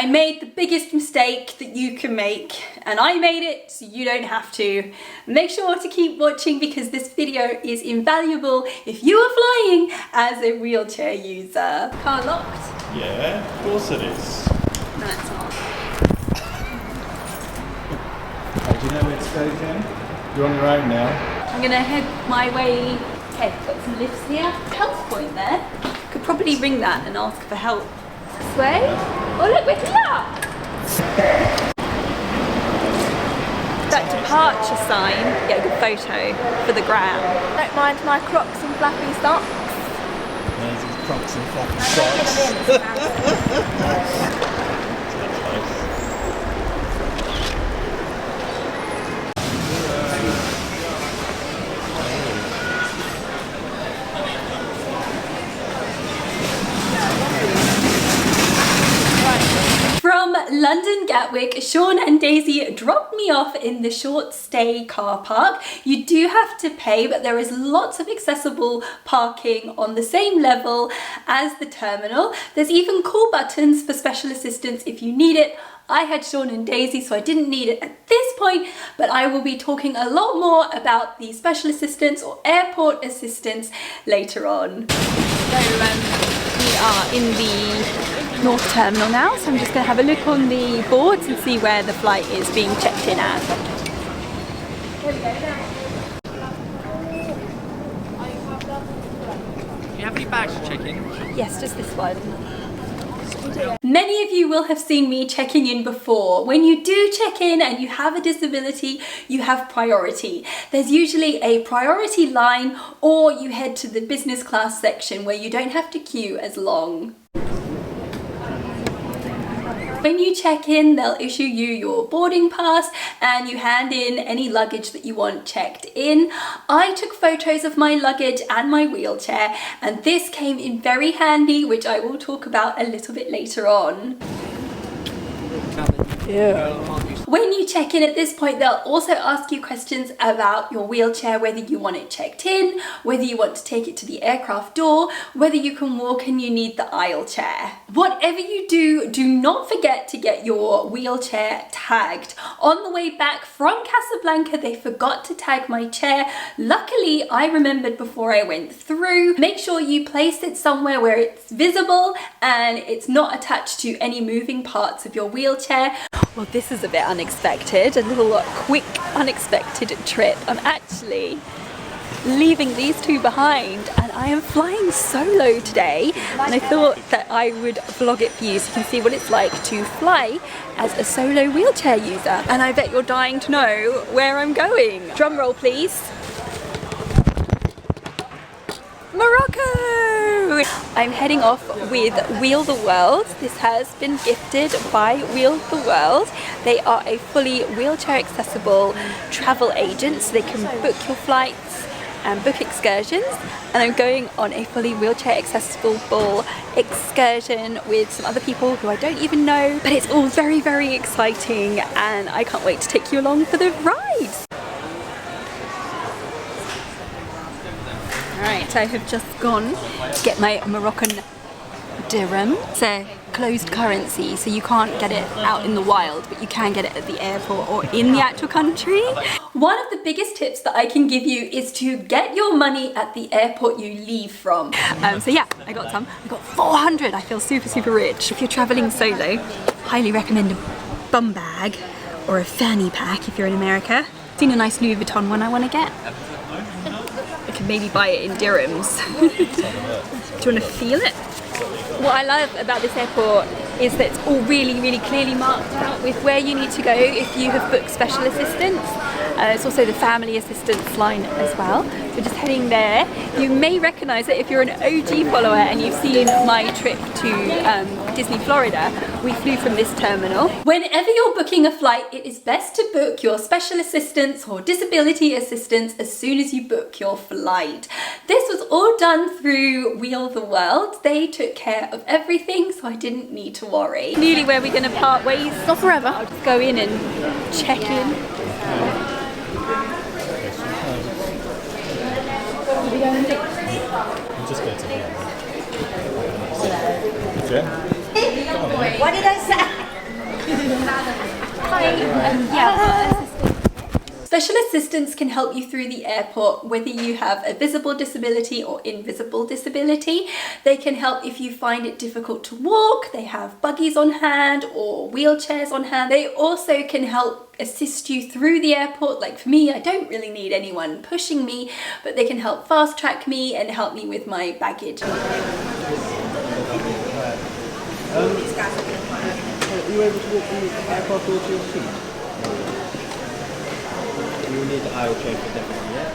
I made the biggest mistake that you can make, and I made it so you don't have to. Make sure to keep watching because this video is invaluable if you are flying as a wheelchair user. Car locked? Yeah, of course it is. No, it's not. Oh, do you know where to go, Jen? You're on your own now. I'm gonna head my way. Okay, got some lifts here. Health point there. Could probably ring that and ask for help. This way. Oh look, we're here! That departure sign. Get a good photo for the gram. Don't mind my Crocs and flappy socks. There's his Crocs and flappy socks. From London Gatwick, Sean and Daisy dropped me off in the short stay car park. You do have to pay, but there is lots of accessible parking on the same level as the terminal. There's even call buttons for special assistance if you need it. I had Sean and Daisy, so I didn't need it at this point, but I will be talking a lot more about the special assistance or airport assistance later on. So we are in the North Terminal now, so I'm just going to have a look on the boards and see where the flight is being checked in at. There we go now. Do you have any bags to check in? Yes, just this one. Many of you will have seen me checking in before. When you do check in and you have a disability, you have priority. There's usually a priority line, or you head to the business class section where you don't have to queue as long. When you check in, they'll issue you your boarding pass and you hand in any luggage that you want checked in. I took photos of my luggage and my wheelchair, and this came in very handy, which I will talk about a little bit later on. Yeah. When you check in at this point, they'll also ask you questions about your wheelchair, whether you want it checked in, whether you want to take it to the aircraft door, whether you can walk and you need the aisle chair. Whatever you do, do not forget to get your wheelchair tagged. On the way back from Casablanca, they forgot to tag my chair. Luckily, I remembered before I went through. Make sure you place it somewhere where it's visible and it's not attached to any moving parts of your wheelchair. Well, this is a bit unexpected, a little quick unexpected trip. I'm actually leaving these two behind and I am flying solo today, and I thought that I would vlog it for you so you can see what it's like to fly as a solo wheelchair user. And I bet you're dying to know where I'm going. Drum roll please. Morocco! I'm heading off with Wheel the World. This has been gifted by Wheel the World. They are a fully wheelchair accessible travel agent, so they can book your flights and book excursions. And I'm going on a fully wheelchair accessible excursion with some other people who I don't even know, but it's all very, very exciting and I can't wait to take you along for the ride. Alright, I have just gone to get my Moroccan dirham. It's a closed currency, so you can't get it out in the wild, but you can get it at the airport or in the actual country. One of the biggest tips that I can give you is to get your money at the airport you leave from. So yeah, I got some. I got 400. I feel super, super rich. If you're traveling solo, highly recommend a bum bag or a fanny pack if you're in America. Seen a nice Louis Vuitton one I want to get. I could maybe buy it in dirhams. Do you want to feel it? What I love about this airport is that it's all really, really clearly marked out with where you need to go if you have booked special assistance. It's also the family assistance line as well. So just heading there. You may recognise it if you're an OG follower and you've seen my trip to Disney Florida. We flew from this terminal. Whenever you're booking a flight, it is best to book your special assistance or disability assistance as soon as you book your flight. This was all done through Wheel the World. They took care of everything, so I didn't need to worry. Nearly where we're going to part ways. Not forever. I'll just go in and check in. Just go to here. What did I say? Special assistants can help you through the airport whether you have a visible disability or invisible disability. They can help if you find it difficult to walk. They have buggies on hand or wheelchairs on hand. They also can help assist you through the airport. Like for me, I don't really need anyone pushing me, but they can help fast track me and help me with my baggage. Are you able to walk from the aircraft door to your seat? You need the aisle change for definitely, yeah?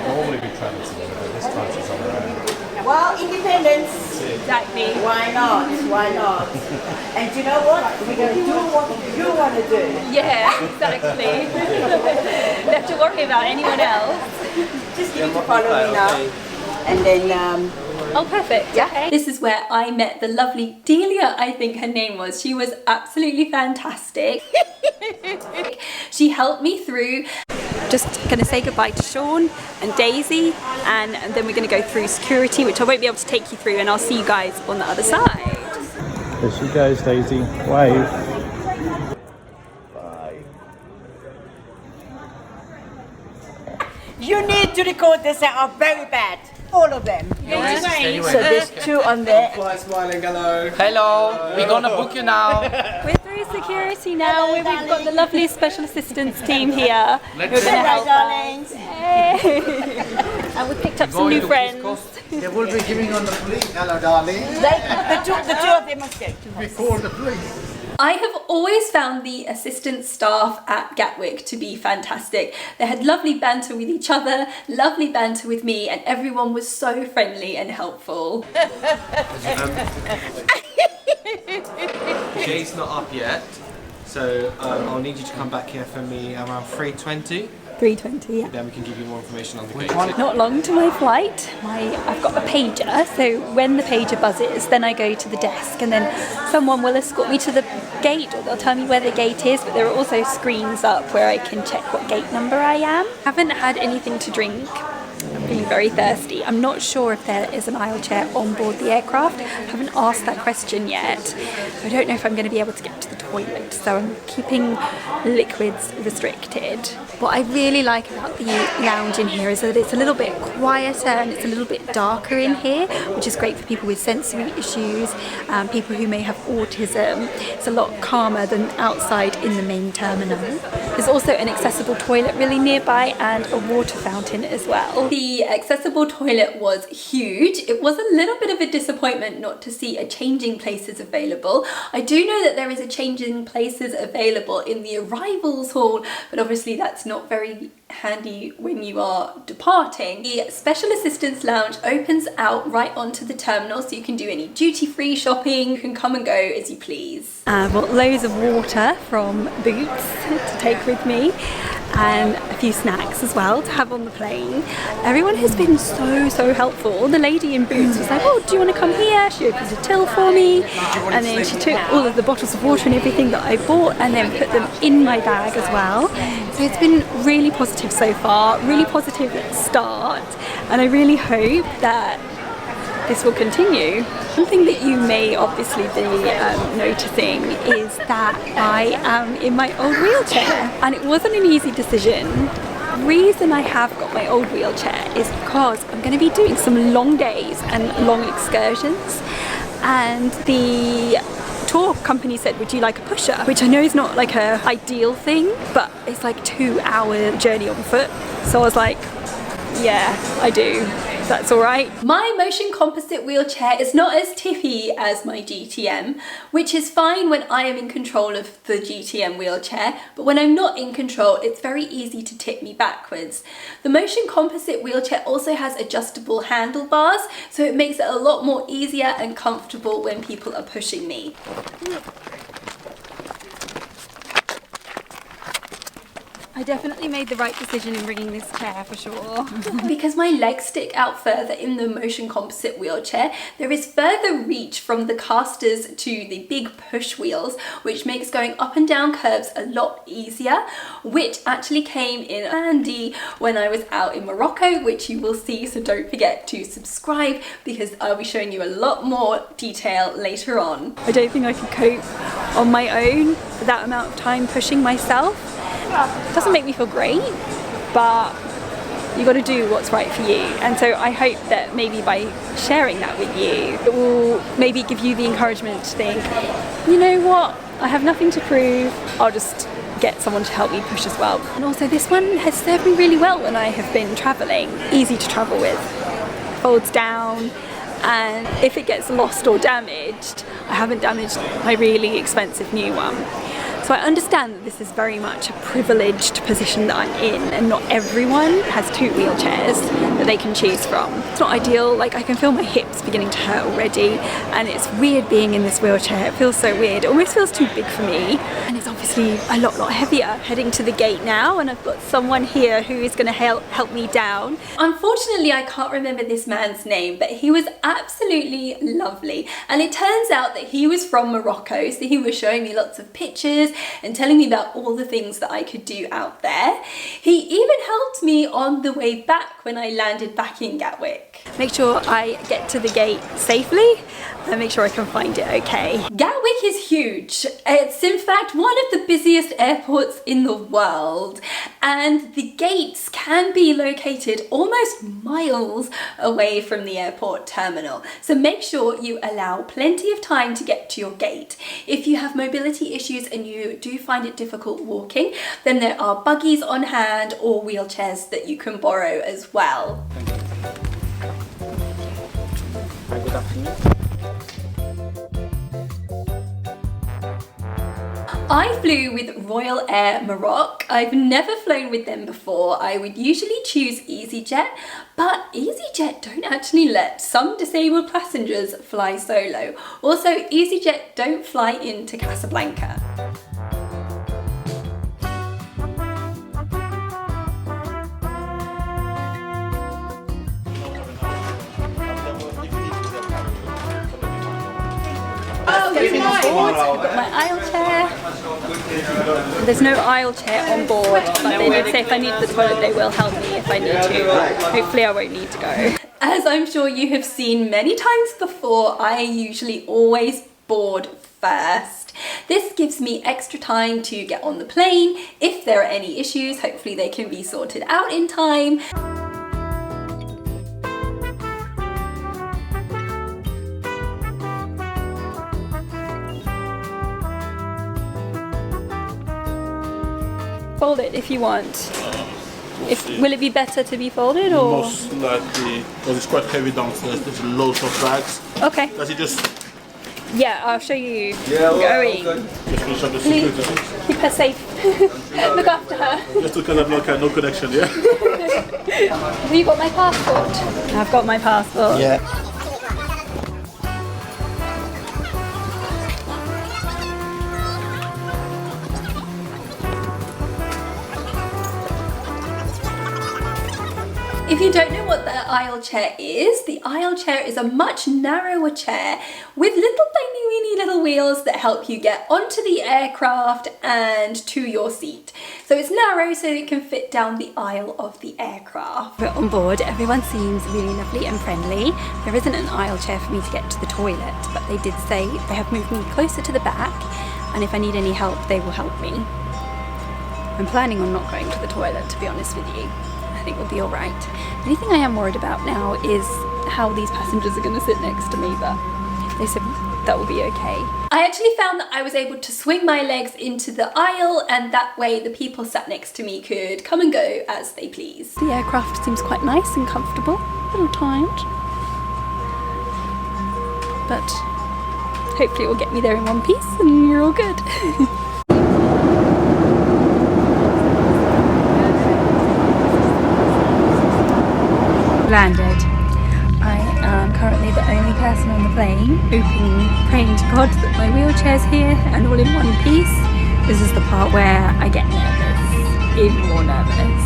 Normally we travel together, but this time she's on her own. Well, independence. Exactly. Why not? Why not? And you know what? We're going to do what you want to do. Yeah, exactly. Don't have to worry about anyone else. Just need to follow me now. And then, oh, perfect. Yeah. Okay. This is where I met the lovely Delia, I think her name was. She was absolutely fantastic. She helped me through. Just going to say goodbye to Sean and Daisy, and then we're going to go through security, which I won't be able to take you through, and I'll see you guys on the other side. There she goes, Daisy. Wave. Bye. you need to record this that are very bad. All of them. Anyway. So there's two on there. Fly smiling, hello. Hello, we're gonna book you now. We're through security now. We've got the lovely special assistance team here. We're going to help darlings. Hey. And we picked up some new friends. They will be giving on the police. Hello, darling. The two of them must go. We call the police. I have always found the assistant staff at Gatwick to be fantastic. They had lovely banter with each other, lovely banter with me, and everyone was so friendly and helpful. Gate's not up yet, so I'll need you to come back here for me around 3:20. 3:20, yeah. Then we can give you more information on the gate. Not long to my flight. I've got a pager, so when the pager buzzes, then I go to the desk, and then someone will escort me to the gate, or they'll tell me where the gate is, but there are also screens up where I can check what gate number I am. Haven't had anything to drink. I'm feeling very thirsty. I'm not sure if there is an aisle chair on board the aircraft. I haven't asked that question yet. I don't know if I'm going to be able to get to the toilet, so I'm keeping liquids restricted. What I really like about the lounge in here is that it's a little bit quieter and it's a little bit darker in here, which is great for people with sensory issues, people who may have autism. It's a lot calmer than outside in the main terminal. There's also an accessible toilet really nearby and a water fountain as well. The accessible toilet was huge. It was a little bit of a disappointment not to see a changing places available. I do know that there is a changing places available in the arrivals hall, but obviously that's not very handy when you are departing. The Special Assistance Lounge opens out right onto the terminal, so you can do any duty-free shopping. You can come and go as you please. I've got loads of water from Boots to take with me, and a few snacks as well to have on the plane. Everyone has been so helpful. The lady in Boots was like, oh, do you want to come here? She opened a till for me, and then she took all of the bottles of water and everything that I bought and then put them in my bag as well. So it's been really positive so far, really positive start, and I really hope that this will continue. One thing that you may obviously be noticing is that I am in my old wheelchair, and it wasn't an easy decision. The reason I have got my old wheelchair is because I'm going to be doing some long days and long excursions, and the tour company said, would you like a pusher? Which I know is not like a ideal thing, but it's like 2-hour journey on foot. So I was like, yeah, I do. That's all right. My motion composite wheelchair is not as tippy as my GTM, which is fine when I am in control of the GTM wheelchair, but when I'm not in control, it's very easy to tip me backwards. The motion composite wheelchair also has adjustable handlebars, so it makes it a lot more easier and comfortable when people are pushing me. I definitely made the right decision in bringing this chair for sure. Because my legs stick out further in the motion composite wheelchair, there is further reach from the casters to the big push wheels, which makes going up and down curves a lot easier, which actually came in handy when I was out in Morocco, which you will see, so don't forget to subscribe because I'll be showing you a lot more detail later on. I don't think I could cope on my own for that amount of time pushing myself. It doesn't make me feel great, but you got to do what's right for you. And so I hope that maybe by sharing that with you, it will maybe give you the encouragement to think, you know what, I have nothing to prove, I'll just get someone to help me push as well. And also this one has served me really well when I have been traveling. Easy to travel with, folds down, and if it gets lost or damaged, I haven't damaged my really expensive new one. So I understand that this is very much a privileged position that I'm in, and not everyone has two wheelchairs that they can choose from. It's not ideal, like I can feel my hips beginning to hurt already, and it's weird being in this wheelchair. It feels so weird. It almost feels too big for me, and it's obviously a lot heavier. Heading to the gate now, and I've got someone here who is going to help me down. Unfortunately, I can't remember this man's name, but he was absolutely lovely, and it turns out that he was from Morocco, so he was showing me lots of pictures and telling me about all the things that I could do out there. He even helped me on the way back when I landed back in Gatwick. Make sure I get to the gate safely and make sure I can find it okay. Gatwick is huge. It's in fact one of the busiest airports in the world, and the gates can be located almost miles away from the airport terminal. So make sure you allow plenty of time to get to your gate. If you have mobility issues and you do find it difficult walking, then there are buggies on hand or wheelchairs that you can borrow as well. Good afternoon. I flew with Royal Air Morocco. I've never flown with them before. I would usually choose EasyJet, but EasyJet don't actually let some disabled passengers fly solo. Also, EasyJet don't fly into Casablanca. Getting on board, I've got my aisle chair. There's no aisle chair on board, but they did say if I need the toilet they will help me if I need to. Hopefully I won't need to go. As I'm sure you have seen many times before, I usually always board first. This gives me extra time to get on the plane. If there are any issues, hopefully they can be sorted out in time. Fold it if you want. Will it be better to be folded or? Most likely, because it's quite heavy downstairs. There's loads of bags. Okay. Does it just? Yeah, I'll show you. Going. Just finish up the Please security. keep her safe. Look after her. Just to Casablanca, no connection, yeah. Have you got my passport? I've got my passport. Yeah. If you don't know what the aisle chair is, the aisle chair is a much narrower chair with little tiny weeny little wheels that help you get onto the aircraft and to your seat. So it's narrow so it can fit down the aisle of the aircraft. We're on board, everyone seems really lovely and friendly. There isn't an aisle chair for me to get to the toilet, but they did say they have moved me closer to the back, and if I need any help, they will help me. I'm planning on not going to the toilet, to be honest with you. I think we'll be alright. The only thing I am worried about now is how these passengers are going to sit next to me, but they said that will be okay. I actually found that I was able to swing my legs into the aisle, and that way the people sat next to me could come and go as they please. The aircraft seems quite nice and comfortable, a little tired, but hopefully it will get me there in one piece and we're all good. Landed. I am currently the only person on the plane, praying to God that my wheelchair's here and all in one piece. This is the part where I get nervous. even more nervous.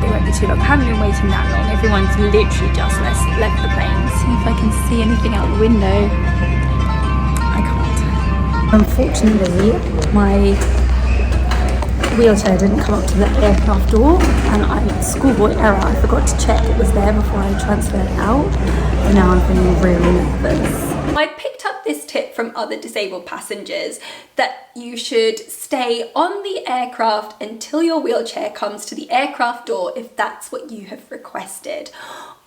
It won't be too long. I haven't been waiting that long. Everyone's literally just left the plane. See if I can see anything out the window. I can't. Unfortunately, my wheelchair didn't come up to the aircraft door, and schoolboy error, I forgot to check it was there before I transferred out, and now I'm feeling really nervous. I picked up this tip from other disabled passengers that you should stay on the aircraft until your wheelchair comes to the aircraft door if that's what you have requested.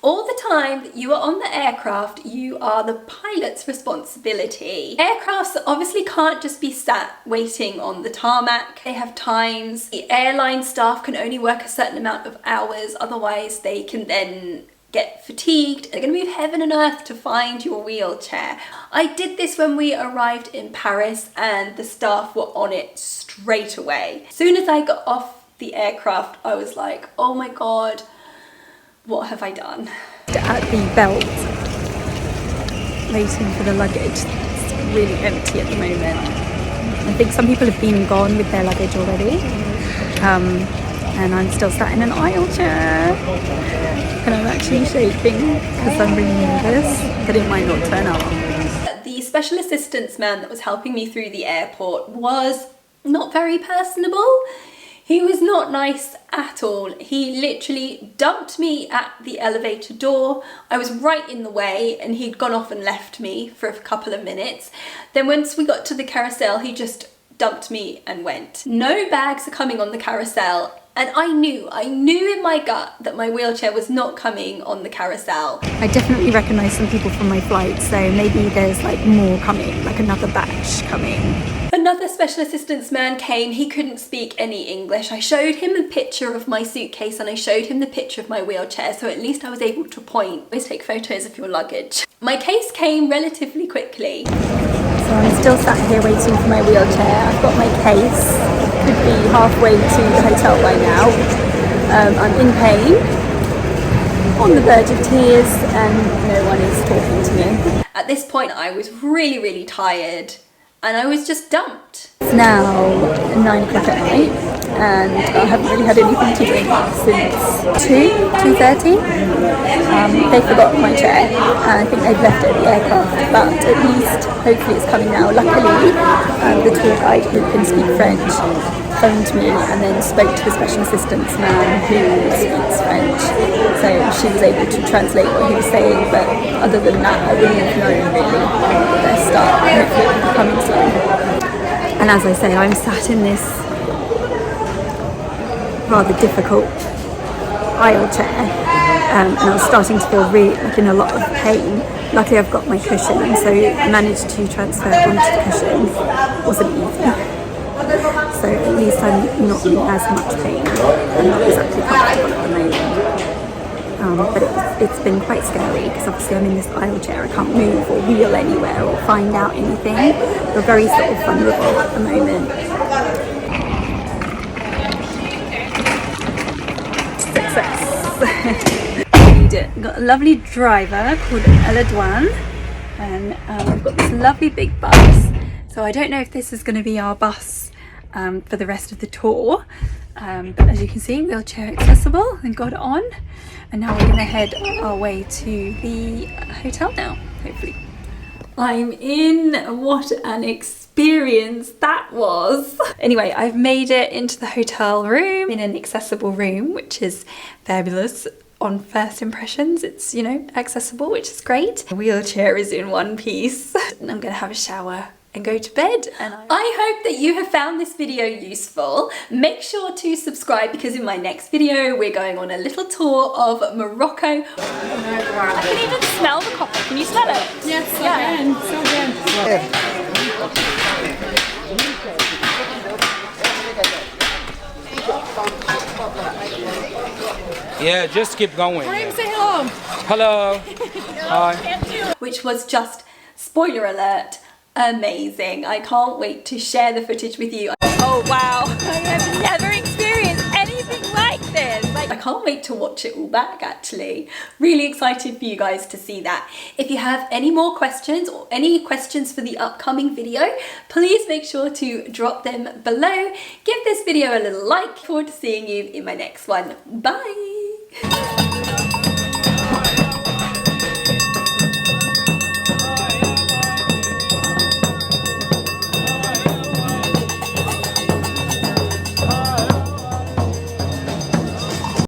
All the time that you are on the aircraft, you are the pilot's responsibility. Aircrafts obviously can't just be sat waiting on the tarmac. They have times. The airline staff can only work a certain amount of hours, otherwise they can then get fatigued. They're going to move heaven and earth to find your wheelchair. I did this when we arrived in Paris and the staff were on it straight away. As soon as I got off the aircraft, I was like, oh my God, what have I done? At the belt, waiting for the luggage. It's really empty at the moment. I think some people have been gone with their luggage already. And I'm still sat in an aisle chair. And I'm actually shaking because I'm really nervous that it might not turn up. The special assistance man that was helping me through the airport was not very personable. He was not nice at all. He literally dumped me at the elevator door. I was right in the way and he'd gone off and left me for a couple of minutes. Then once we got to the carousel, he just dumped me and went. No bags are coming on the carousel. And I knew in my gut that my wheelchair was not coming on the carousel. I definitely recognise some people from my flight, so maybe there's like more coming, like another batch coming. Another special assistance man came. He couldn't speak any English. I showed him a picture of my suitcase and I showed him the picture of my wheelchair, so at least I was able to point. Always take photos of your luggage. My case came relatively quickly. So I'm still sat here waiting for my wheelchair. I've got my case. Could be halfway to the hotel by now. I'm in pain, on the verge of tears, and no one is talking to me. At this point I was really, really tired and I was just dumped. It's now 9 o'clock at night and I haven't really had anything to drink since 2:30. They forgot my chair and I think they've left it at the aircraft, but at least hopefully it's coming now. Luckily the tour guide who can speak French phoned me and then spoke to the special assistance man who speaks French, so she was able to translate what he was saying, but other than that I wouldn't have known really their start. Hopefully it will be coming soon. And as I say, I'm sat in this rather difficult aisle chair and I was starting to feel really like in a lot of pain. Luckily I've got my cushion, and so I managed to transfer onto the cushion. It wasn't easy. So at least I'm not in as much pain. I'm not exactly comfortable at the moment. But it's been quite scary because obviously I'm in this aisle chair. I can't move or wheel anywhere or find out anything. We're very sort of vulnerable at the moment. Success. Made it. Got a lovely driver called Eladouane, and I've got this lovely big bus. So I don't know if this is going to be our bus for the rest of the tour, but as you can see, wheelchair accessible, and got it on, and now we're going to head our way to the hotel now, hopefully. I'm in. What an experience that was. Anyway, I've made it into the hotel room in an accessible room, which is fabulous. On first impressions, it's, you know, accessible, which is great. The wheelchair is in one piece. And I'm gonna have a shower and go to bed. And I hope that you have found this video useful. Make sure to subscribe because in my next video we're going on a little tour of Morocco. I can even smell the coffee. Can you smell it? Yes, so good. Yeah, just keep going. Say hello. Hello. Hi. Which was just, spoiler alert, amazing. I can't wait to share the footage with you. Oh wow, I have never experienced anything like this. I can't wait to watch it all back actually. Really excited for you guys to see that. If you have any more questions or any questions for the upcoming video, please make sure to drop them below. Give this video a little like. Look forward to seeing you in my next one. Bye!